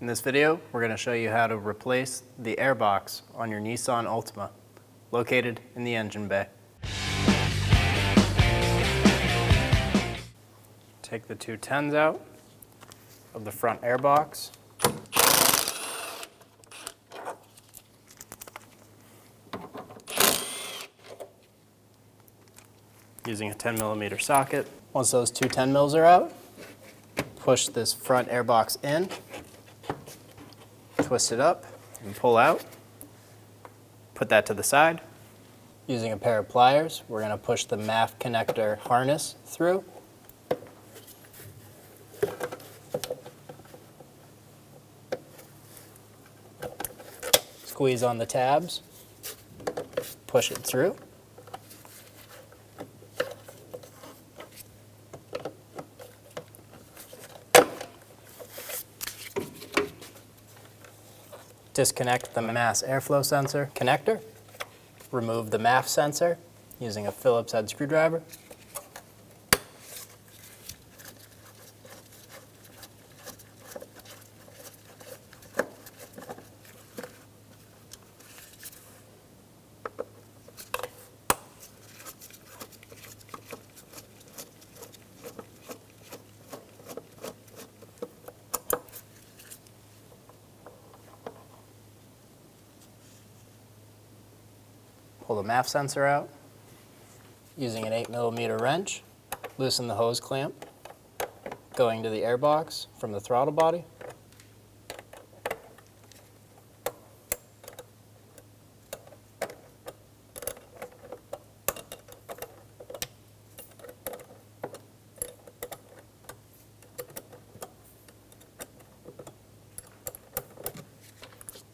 In this video, we're going to show you how to replace the airbox on your Nissan Altima, located in the engine bay. Take the two 10s out of the front airbox. Using a 10mm socket. Once those two 10 mils are out, push this front airbox in, twist it up, and pull out. Put that to the side. Using a pair of pliers, we're going to push the MAF connector harness through. Squeeze on the tabs, push it through. Disconnect the mass airflow sensor connector. Remove the MAF sensor using a Phillips head screwdriver. Pull the MAF sensor out. Using an 8mm wrench, loosen the hose clamp going to the airbox from the throttle body.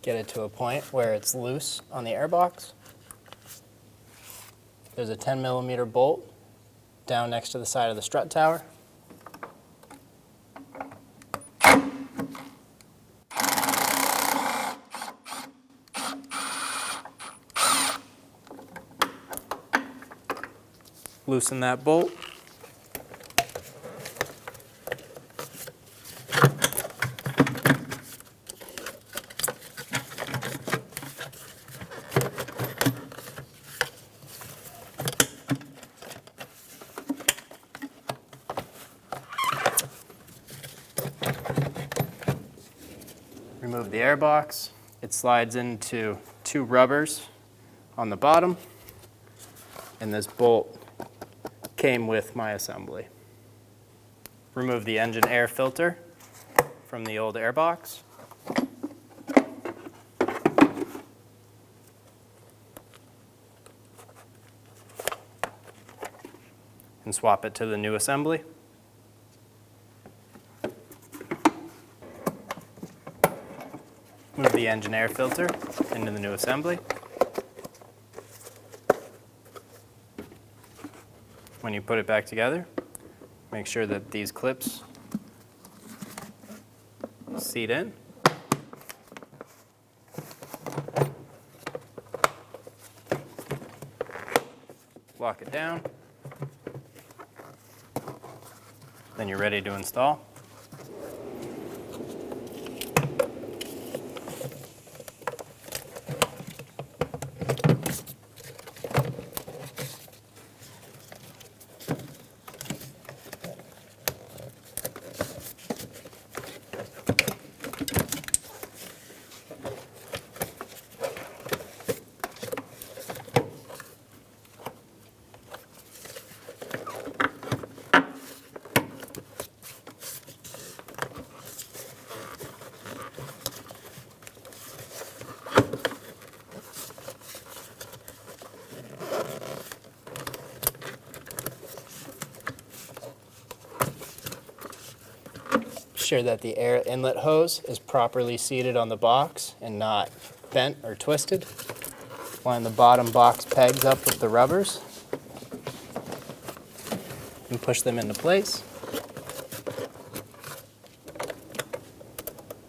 Get it to a point where it's loose on the airbox. There's a 10mm bolt down next to the side of the strut tower. Loosen that bolt. Remove the airbox. It slides into two rubbers on the bottom, and this bolt came with my assembly. Remove the engine air filter from the old airbox. And swap it to the new assembly. Move the engine air filter into the new assembly. When you put it back together, make sure that these clips seat in. Lock it down. Then you're ready to install. Sure that the air inlet hose is properly seated on the box and not bent or twisted. Line the bottom box pegs up with the rubbers and push them into place.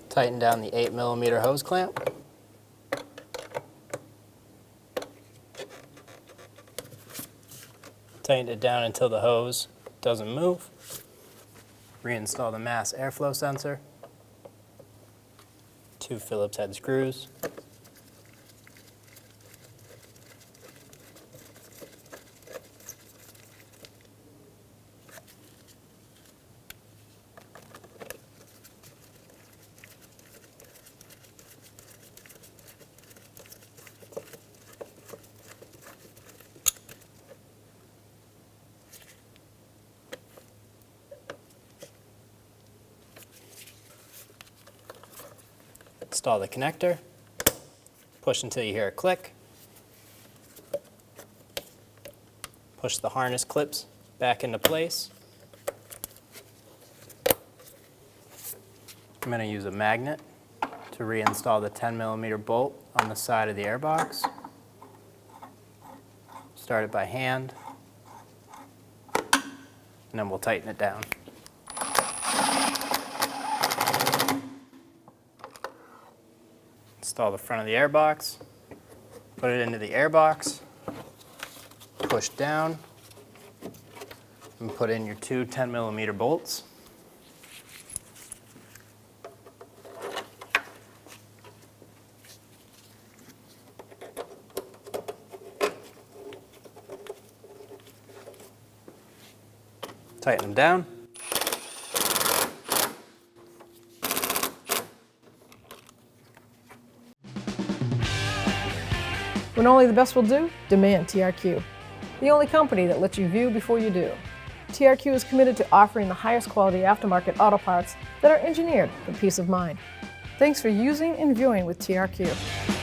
Tighten down the 8mm hose clamp. Tighten it down until the hose doesn't move. Reinstall the mass airflow sensor. 2 Phillips head screws. Install the connector, push until you hear a click, push the harness clips back into place. I'm going to use a magnet to reinstall the 10mm bolt on the side of the airbox. Start it by hand, and then we'll tighten it down. Install the front of the airbox, put it into the airbox, push down, and put in your 2 10mm bolts. Tighten them down. When only the best will do, demand TRQ. The only company that lets you view before you do. TRQ is committed to offering the highest quality aftermarket auto parts that are engineered for peace of mind. Thanks for using and viewing with TRQ.